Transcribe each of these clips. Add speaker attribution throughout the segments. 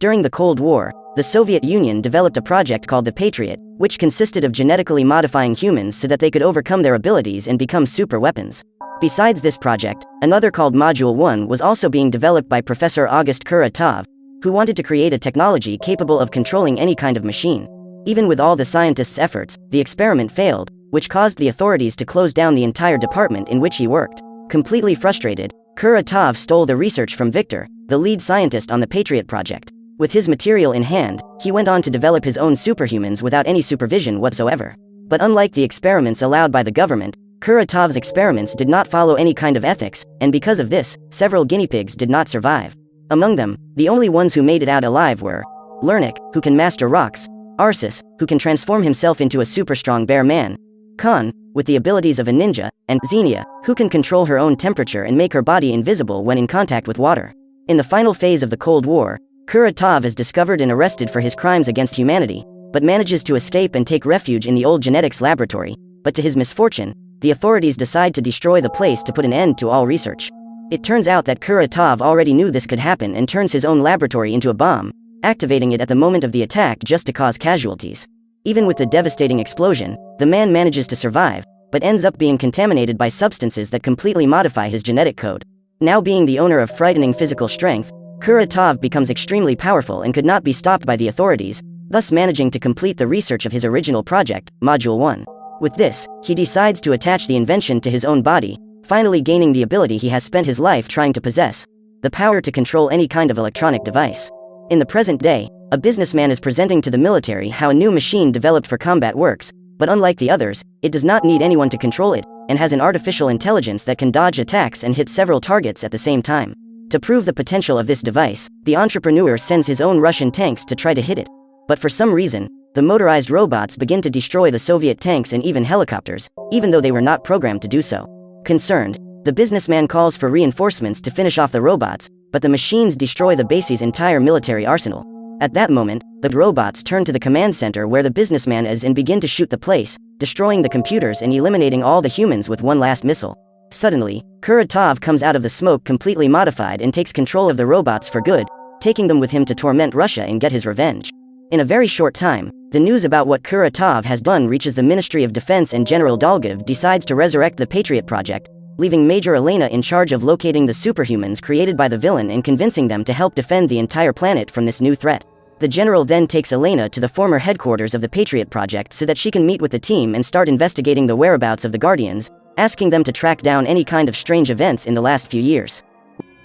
Speaker 1: During the Cold War, the Soviet Union developed a project called the Patriot, which consisted of genetically modifying humans so that they could overcome their abilities and become super weapons. Besides this project, another called Module 1 was also being developed by Professor August Kuratov, who wanted to create a technology capable of controlling any kind of machine. Even with all the scientists' efforts, the experiment failed, which caused the authorities to close down the entire department in which he worked. Completely frustrated, Kuratov stole the research from Victor, the lead scientist on the Patriot project. With his material in hand, he went on to develop his own superhumans without any supervision whatsoever. But unlike the experiments allowed by the government, Kuratov's experiments did not follow any kind of ethics, and because of this, several guinea pigs did not survive. Among them, the only ones who made it out alive were Lernik, who can master rocks, Arsis, who can transform himself into a super strong bear man, Khan, with the abilities of a ninja, and Xenia, who can control her own temperature and make her body invisible when in contact with water. In the final phase of the Cold War, Kuratov is discovered and arrested for his crimes against humanity, but manages to escape and take refuge in the old genetics laboratory. But to his misfortune, the authorities decide to destroy the place to put an end to all research. It turns out that Kuratov already knew this could happen and turns his own laboratory into a bomb, activating it at the moment of the attack just to cause casualties. Even with the devastating explosion, the man manages to survive, but ends up being contaminated by substances that completely modify his genetic code. Now being the owner of frightening physical strength, Kuratov becomes extremely powerful and could not be stopped by the authorities, thus managing to complete the research of his original project, Module 1. With this, he decides to attach the invention to his own body, finally gaining the ability he has spent his life trying to possess: the power to control any kind of electronic device. In the present day, a businessman is presenting to the military how a new machine developed for combat works, but unlike the others, it does not need anyone to control it, and has an artificial intelligence that can dodge attacks and hit several targets at the same time. To prove the potential of this device, the entrepreneur sends his own Russian tanks to try to hit it. But for some reason, the motorized robots begin to destroy the Soviet tanks and even helicopters, even though they were not programmed to do so. Concerned, the businessman calls for reinforcements to finish off the robots, but the machines destroy the base's entire military arsenal. At that moment, the robots turn to the command center where the businessman is and begin to shoot the place, destroying the computers and eliminating all the humans with one last missile. Suddenly, Kuratov comes out of the smoke completely modified and takes control of the robots for good, taking them with him to torment Russia and get his revenge. In a very short time, the news about what Kuratov has done reaches the Ministry of Defense, and General Dolgov decides to resurrect the Patriot project, leaving Major Elena in charge of locating the superhumans created by the villain and convincing them to help defend the entire planet from this new threat. The general then takes Elena to the former headquarters of the Patriot project so that she can meet with the team and start investigating the whereabouts of the Guardians, asking them to track down any kind of strange events in the last few years,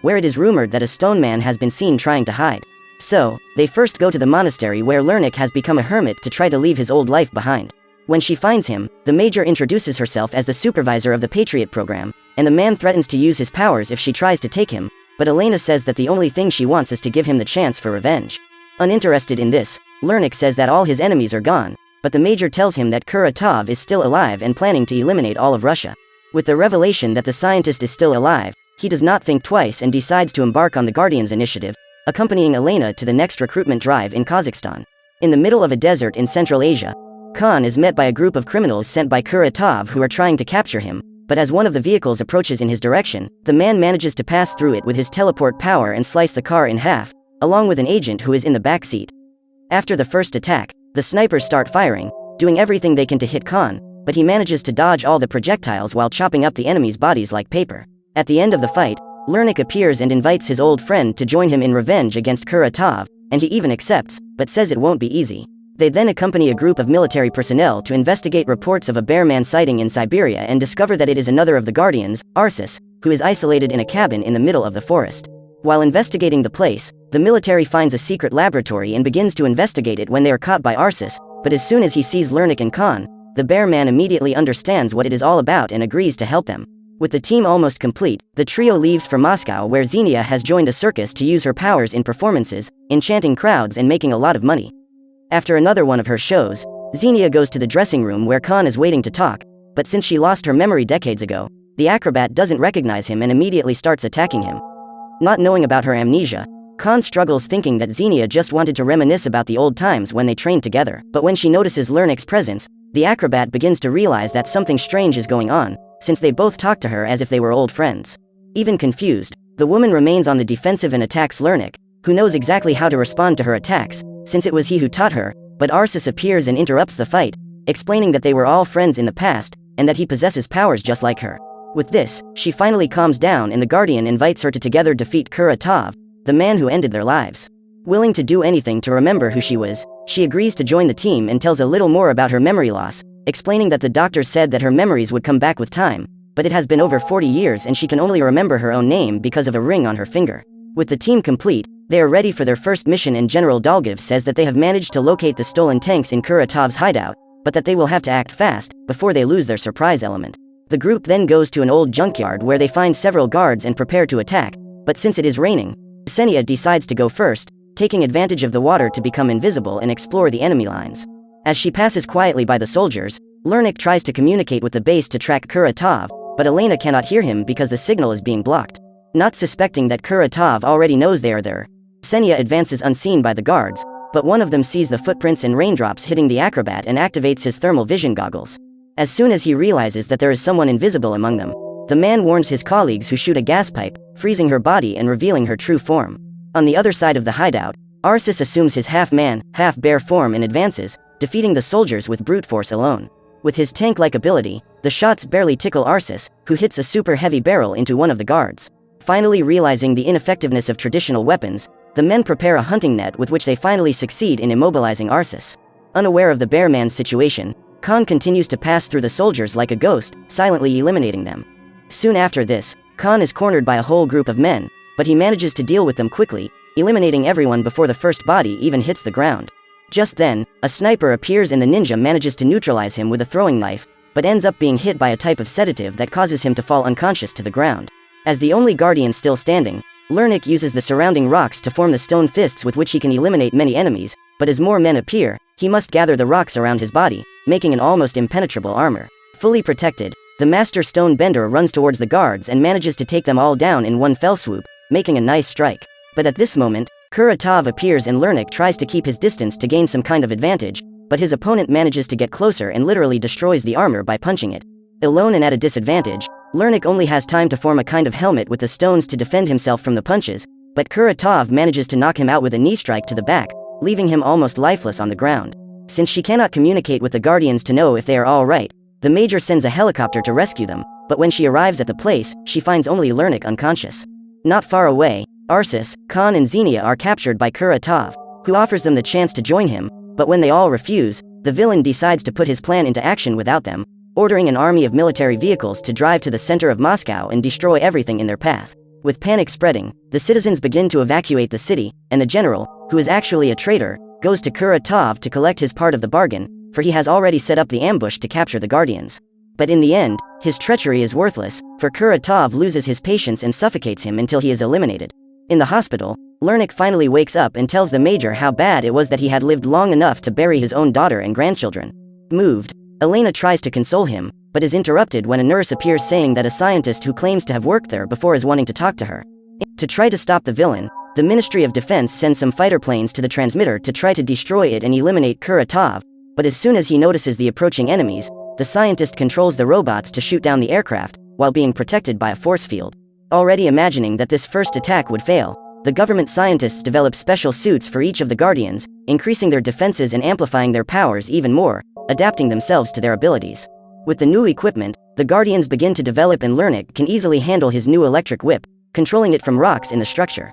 Speaker 1: where it is rumored that a stone man has been seen trying to hide. So, they first go to the monastery where Lernik has become a hermit to try to leave his old life behind. When she finds him, the major introduces herself as the supervisor of the Patriot program, and the man threatens to use his powers if she tries to take him, but Elena says that the only thing she wants is to give him the chance for revenge. Uninterested in this, Lernik says that all his enemies are gone, but the major tells him that Kuratov is still alive and planning to eliminate all of Russia. With the revelation that the scientist is still alive, he does not think twice and decides to embark on the Guardians initiative, accompanying Elena to the next recruitment drive in Kazakhstan. In the middle of a desert in Central Asia, Khan is met by a group of criminals sent by Kuratov who are trying to capture him, but as one of the vehicles approaches in his direction, the man manages to pass through it with his teleport power and slice the car in half, along with an agent who is in the back seat. After the first attack, the snipers start firing, doing everything they can to hit Khan, but he manages to dodge all the projectiles while chopping up the enemy's bodies like paper. At the end of the fight, Lernik appears and invites his old friend to join him in revenge against Kuratov, and he even accepts, but says it won't be easy. They then accompany a group of military personnel to investigate reports of a bear man sighting in Siberia and discover that it is another of the Guardians, Arsis, who is isolated in a cabin in the middle of the forest. While investigating the place, the military finds a secret laboratory and begins to investigate it when they are caught by Arsis, but as soon as he sees Lernik and Khan, the bear man immediately understands what it is all about and agrees to help them. With the team almost complete, the trio leaves for Moscow where Xenia has joined a circus to use her powers in performances, enchanting crowds and making a lot of money. After another one of her shows, Xenia goes to the dressing room where Khan is waiting to talk, but since she lost her memory decades ago, the acrobat doesn't recognize him and immediately starts attacking him. Not knowing about her amnesia, Khan struggles thinking that Xenia just wanted to reminisce about the old times when they trained together, but when she notices Lernik's presence, the acrobat begins to realize that something strange is going on, since they both talk to her as if they were old friends. Even confused, the woman remains on the defensive and attacks Lernik, who knows exactly how to respond to her attacks, since it was he who taught her, but Arceus appears and interrupts the fight, explaining that they were all friends in the past, and that he possesses powers just like her. With this, she finally calms down and the Guardian invites her to together defeat Kuratov, the man who ended their lives. Willing to do anything to remember who she was, she agrees to join the team and tells a little more about her memory loss, explaining that the doctors said that her memories would come back with time, but it has been over 40 years and she can only remember her own name because of a ring on her finger. With the team complete, they are ready for their first mission and General Dolgov says that they have managed to locate the stolen tanks in Kuratov's hideout, but that they will have to act fast, before they lose their surprise element. The group then goes to an old junkyard where they find several guards and prepare to attack, but since it is raining, Ksenia decides to go first, taking advantage of the water to become invisible and explore the enemy lines. As she passes quietly by the soldiers, Lernik tries to communicate with the base to track Kuratov, but Elena cannot hear him because the signal is being blocked. Not suspecting that Kuratov already knows they are there, Ksenia advances unseen by the guards, but one of them sees the footprints and raindrops hitting the acrobat and activates his thermal vision goggles. As soon as he realizes that there is someone invisible among them, the man warns his colleagues who shoot a gas pipe, freezing her body and revealing her true form. On the other side of the hideout, Arceus assumes his half-man, half-bear form and advances, defeating the soldiers with brute force alone. With his tank-like ability, the shots barely tickle Arceus, who hits a super heavy barrel into one of the guards. Finally realizing the ineffectiveness of traditional weapons, the men prepare a hunting net with which they finally succeed in immobilizing Arceus. Unaware of the bear man's situation, Khan continues to pass through the soldiers like a ghost, silently eliminating them. Soon after this, Khan is cornered by a whole group of men, but he manages to deal with them quickly, eliminating everyone before the first body even hits the ground. Just then, a sniper appears and the ninja manages to neutralize him with a throwing knife, but ends up being hit by a type of sedative that causes him to fall unconscious to the ground. As the only guardian still standing, Lernik uses the surrounding rocks to form the stone fists with which he can eliminate many enemies, but as more men appear, he must gather the rocks around his body, making an almost impenetrable armor. Fully protected, the Master Stone Bender runs towards the guards and manages to take them all down in one fell swoop, making a nice strike. But at this moment, Kuratov appears and Lernik tries to keep his distance to gain some kind of advantage, but his opponent manages to get closer and literally destroys the armor by punching it. Alone and at a disadvantage, Lernik only has time to form a kind of helmet with the stones to defend himself from the punches, but Kuratov manages to knock him out with a knee strike to the back, leaving him almost lifeless on the ground. Since she cannot communicate with the Guardians to know if they are all right, the Major sends a helicopter to rescue them, but when she arrives at the place, she finds only Lernik unconscious. Not far away, Arceus, Khan and Xenia are captured by Kuratov, who offers them the chance to join him, but when they all refuse, the villain decides to put his plan into action without them, ordering an army of military vehicles to drive to the center of Moscow and destroy everything in their path. With panic spreading, the citizens begin to evacuate the city, and the general, who is actually a traitor, goes to Kuratov to collect his part of the bargain, for he has already set up the ambush to capture the Guardians. But in the end, his treachery is worthless, for Kuratov loses his patience and suffocates him until he is eliminated. In the hospital, Lernik finally wakes up and tells the Major how bad it was that he had lived long enough to bury his own daughter and grandchildren. Moved, Elena tries to console him, but is interrupted when a nurse appears saying that a scientist who claims to have worked there before is wanting to talk to her. To try to stop the villain, the Ministry of Defense sends some fighter planes to the transmitter to try to destroy it and eliminate Kuratov, but as soon as he notices the approaching enemies, the scientist controls the robots to shoot down the aircraft, while being protected by a force field. Already imagining that this first attack would fail, the government scientists develop special suits for each of the Guardians, increasing their defenses and amplifying their powers even more, adapting themselves to their abilities. With the new equipment, the Guardians begin to develop and Lernik can easily handle his new electric whip, controlling it from rocks in the structure.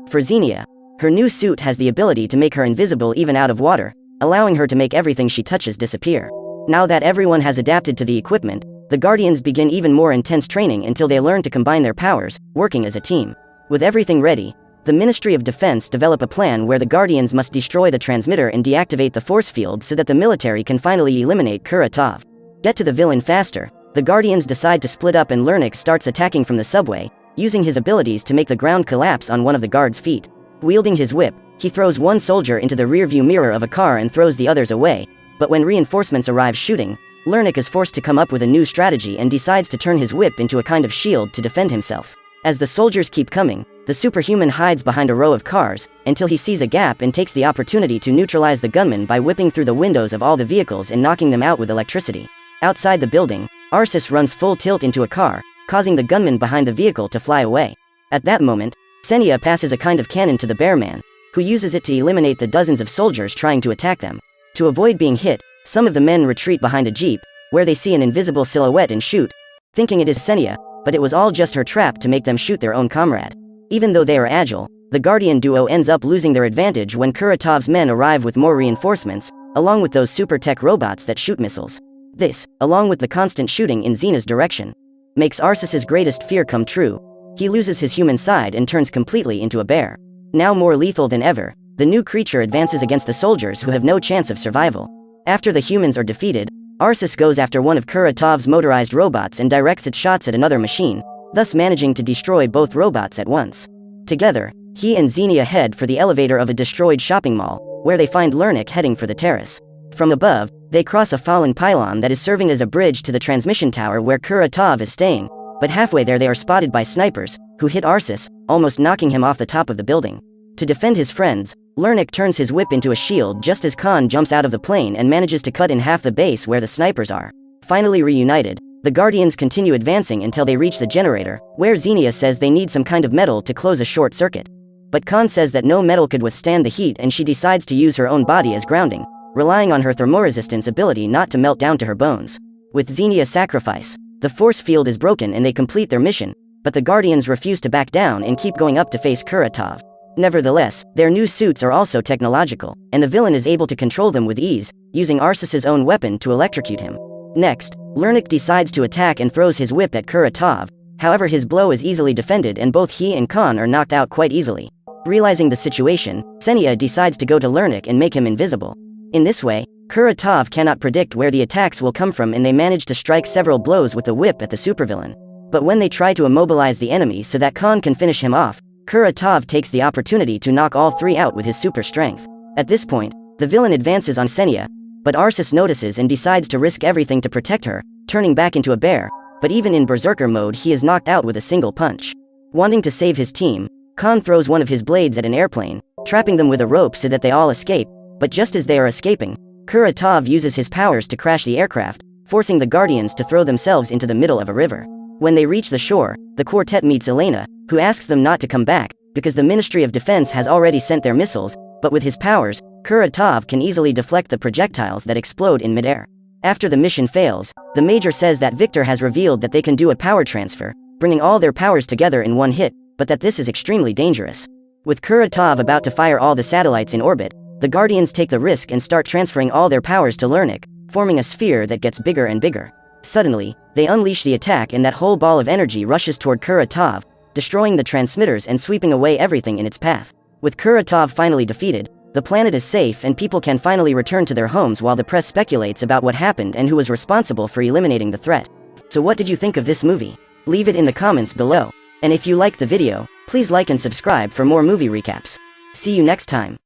Speaker 1: For Xenia, her new suit has the ability to make her invisible even out of water, allowing her to make everything she touches disappear. Now that everyone has adapted to the equipment, the Guardians begin even more intense training until they learn to combine their powers, working as a team. With everything ready, the Ministry of Defense develop a plan where the Guardians must destroy the transmitter and deactivate the force field so that the military can finally eliminate Kuratov. Get to the villain faster, the Guardians decide to split up and Lernik starts attacking from the subway, using his abilities to make the ground collapse on one of the guards' feet. Wielding his whip, he throws one soldier into the rearview mirror of a car and throws the others away, but when reinforcements arrive shooting, Lernik is forced to come up with a new strategy and decides to turn his whip into a kind of shield to defend himself. As the soldiers keep coming, the superhuman hides behind a row of cars, until he sees a gap and takes the opportunity to neutralize the gunmen by whipping through the windows of all the vehicles and knocking them out with electricity. Outside the building, Arceus runs full tilt into a car, causing the gunman behind the vehicle to fly away. At that moment, Senya passes a kind of cannon to the bear man, who uses it to eliminate the dozens of soldiers trying to attack them. To avoid being hit, some of the men retreat behind a jeep, where they see an invisible silhouette and shoot, thinking it is Senya, but it was all just her trap to make them shoot their own comrade. Even though they are agile, the Guardian duo ends up losing their advantage when Kuratov's men arrive with more reinforcements, along with those super tech robots that shoot missiles. This, along with the constant shooting in Xena's direction, makes Arces's greatest fear come true. He loses his human side and turns completely into a bear. Now more lethal than ever, the new creature advances against the soldiers who have no chance of survival. After the humans are defeated, Arces goes after one of Kuratov's motorized robots and directs its shots at another machine, thus managing to destroy both robots at once. Together, he and Xenia head for the elevator of a destroyed shopping mall, where they find Lernik heading for the terrace. From above, they cross a fallen pylon that is serving as a bridge to the transmission tower where Kuratov is staying, but halfway there they are spotted by snipers, who hit Arces, almost knocking him off the top of the building. To defend his friends, Lernik turns his whip into a shield just as Khan jumps out of the plane and manages to cut in half the base where the snipers are. Finally reunited, the Guardians continue advancing until they reach the generator, where Xenia says they need some kind of metal to close a short circuit. But Khan says that no metal could withstand the heat and she decides to use her own body as grounding, relying on her thermoresistance ability not to melt down to her bones. With Xenia's sacrifice, the force field is broken and they complete their mission, but the Guardians refuse to back down and keep going up to face Kuratov. Nevertheless, their new suits are also technological, and the villain is able to control them with ease, using Arces's own weapon to electrocute him. Next, Lernik decides to attack and throws his whip at Kuratov, however his blow is easily defended and both he and Khan are knocked out quite easily. Realizing the situation, Senya decides to go to Lernik and make him invisible. In this way, Kuratov cannot predict where the attacks will come from and they manage to strike several blows with the whip at the supervillain. But when they try to immobilize the enemy so that Khan can finish him off, Kuratov takes the opportunity to knock all three out with his super strength. At this point, the villain advances on Senya, but Arces notices and decides to risk everything to protect her, turning back into a bear, but even in berserker mode he is knocked out with a single punch. Wanting to save his team, Khan throws one of his blades at an airplane, trapping them with a rope so that they all escape, but just as they are escaping, Kuratov uses his powers to crash the aircraft, forcing the Guardians to throw themselves into the middle of a river. When they reach the shore, the quartet meets Elena, who asks them not to come back, because the Ministry of Defense has already sent their missiles, but with his powers, Kuratov can easily deflect the projectiles that explode in midair. After the mission fails, the Major says that Victor has revealed that they can do a power transfer, bringing all their powers together in one hit, but that this is extremely dangerous. With Kuratov about to fire all the satellites in orbit, the Guardians take the risk and start transferring all their powers to Lernik, forming a sphere that gets bigger and bigger. Suddenly, they unleash the attack and that whole ball of energy rushes toward Kuratov, destroying the transmitters and sweeping away everything in its path. With Kuratov finally defeated, the planet is safe and people can finally return to their homes while the press speculates about what happened and who was responsible for eliminating the threat. So what did you think of this movie? Leave it in the comments below. And if you liked the video, please like and subscribe for more movie recaps. See you next time.